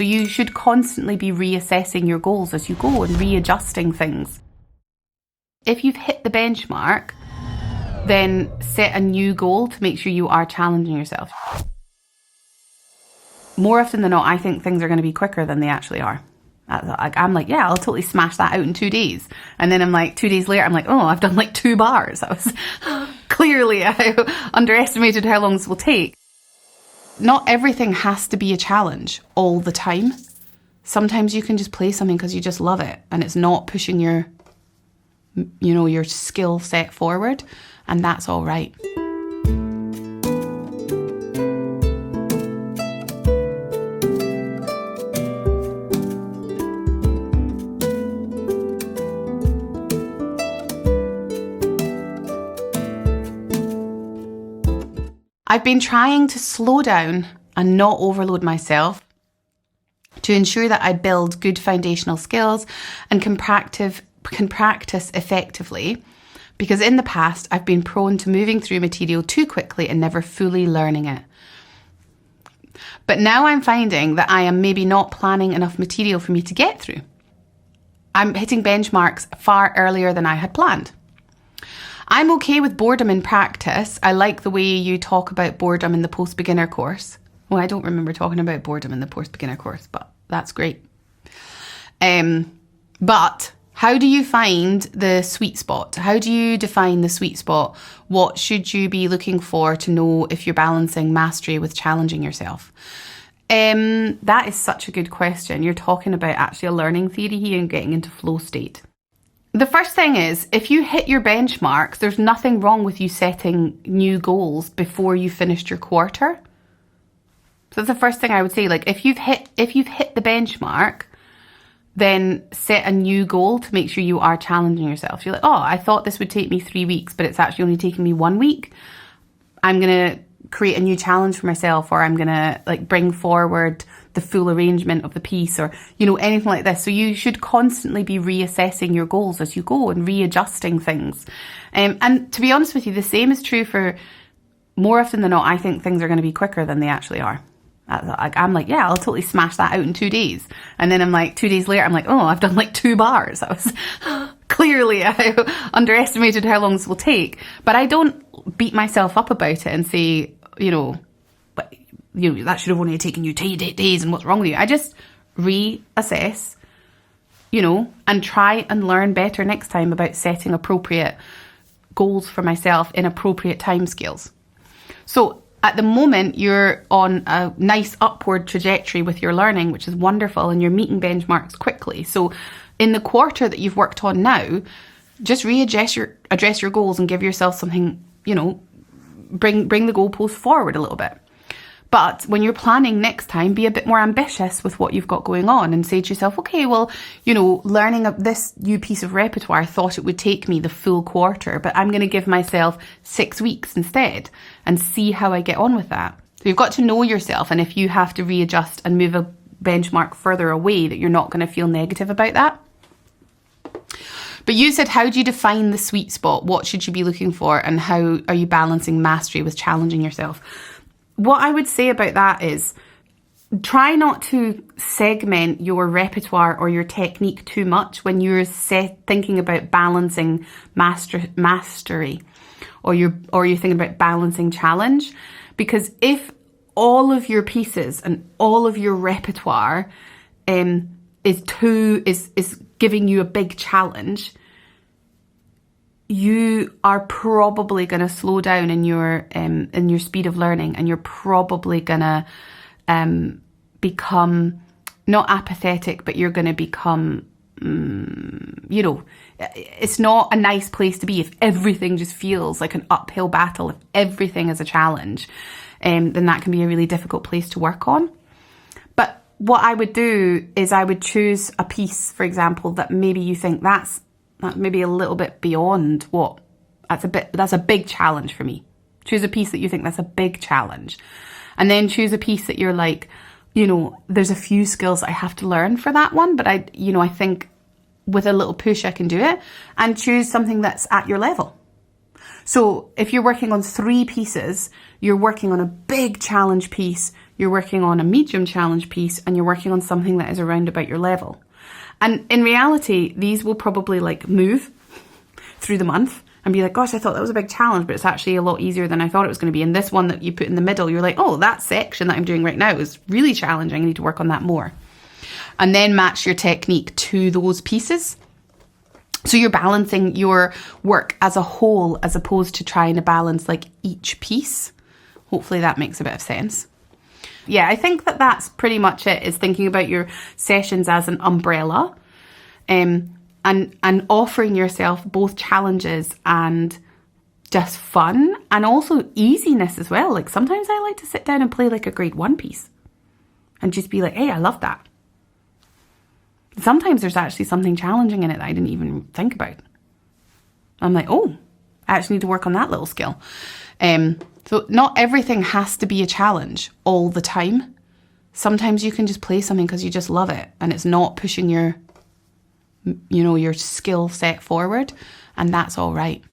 So you should constantly be reassessing your goals as you go and readjusting things. If you've hit the benchmark, then set a new goal to make sure you are challenging yourself. More often than not, I think things are going to be quicker than they actually are. I'm like, yeah, I'll totally smash that out in 2 days. And then I'm like, 2 days later, I'm like, oh, I've done like 2 bars. I was clearly, I underestimated how long this will take. Not everything has to be a challenge all the time. Sometimes you can just play something because you just love it and it's not pushing your skill set forward, and that's all right. I've been trying to slow down and not overload myself to ensure that I build good foundational skills and can practice effectively, because in the past I've been prone to moving through material too quickly and never fully learning it. But now I'm finding that I am maybe not planning enough material for me to get through. I'm hitting benchmarks far earlier than I had planned. I'm okay with boredom in practice. I like the way you talk about boredom in the post-beginner course. Well, I don't remember talking about boredom in the post-beginner course, but that's great. But how do you find the sweet spot? How do you define the sweet spot? What should you be looking for to know if you're balancing mastery with challenging yourself? That is such a good question. You're talking about actually a learning theory here and getting into flow state. The first thing is, if you hit your benchmarks, there's nothing wrong with you setting new goals before you finished your quarter. So that's the first thing I would say. Like, if you've hit the benchmark, then set a new goal to make sure you are challenging yourself. You're like, oh, I thought this would take me 3 weeks, but it's actually only taking me 1 week. I'm going to create a new challenge for myself, or I'm going to bring forward the full arrangement of the piece, or, anything like this. So you should constantly be reassessing your goals as you go and readjusting things. And to be honest with you, the same is true for, more often than not, I think things are going to be quicker than they actually are. I'm like, yeah, I'll totally smash that out in 2 days. And then I'm like, 2 days later, I'm like, oh, I've done like 2 bars. I was clearly, I underestimated how long this will take. But I don't beat myself up about it and say, that should have only taken you 2 days and what's wrong with you. I just reassess, and try and learn better next time about setting appropriate goals for myself in appropriate timescales. So at the moment, you're on a nice upward trajectory with your learning, which is wonderful, and you're meeting benchmarks quickly. So in the quarter that you've worked on now, just address your goals and give yourself something, bring the goalpost forward a little bit. But when you're planning next time, be a bit more ambitious with what you've got going on and say to yourself, okay, well, learning this new piece of repertoire, I thought it would take me the full quarter, but I'm going to give myself 6 weeks instead and see how I get on with that. So you've got to know yourself, and if you have to readjust and move a benchmark further away, that you're not going to feel negative about that. But you said, how do you define the sweet spot? What should you be looking for? And how are you balancing mastery with challenging yourself? What I would say about that is, try not to segment your repertoire or your technique too much when you're thinking about balancing mastery, or you're thinking about balancing challenge. Because if all of your pieces and all of your repertoire is giving you a big challenge, you are probably going to slow down in your speed of learning, and you're probably going to become not apathetic, but you're going to become, it's not a nice place to be if everything just feels like an uphill battle. If everything is a challenge, then that can be a really difficult place to work on. But what I would do is I would choose a piece, for example, that maybe you think that's maybe a little bit beyond that's a big challenge for me. Choose a piece that you think that's a big challenge. And then choose a piece that you're like, there's a few skills I have to learn for that one, but I think with a little push I can do it. And choose something that's at your level. So if you're working on 3 pieces, you're working on a big challenge piece, you're working on a medium challenge piece, and you're working on something that is around about your level. And in reality, these will probably like move through the month and be like, gosh, I thought that was a big challenge, but it's actually a lot easier than I thought it was going to be. And this one that you put in the middle, you're like, oh, that section that I'm doing right now is really challenging. I need to work on that more. And then match your technique to those pieces. So you're balancing your work as a whole as opposed to trying to balance like each piece. Hopefully that makes a bit of sense. Yeah, I think that that's pretty much it, is thinking about your sessions as an umbrella, and offering yourself both challenges and just fun and also easiness as well. Like sometimes I like to sit down and play like a grade 1 piece and just be like, hey, I love that. Sometimes there's actually something challenging in it that I didn't even think about. I'm like, oh, I actually need to work on that little skill. So not everything has to be a challenge all the time. Sometimes you can just play something because you just love it and it's not pushing your skill set forward, and that's all right.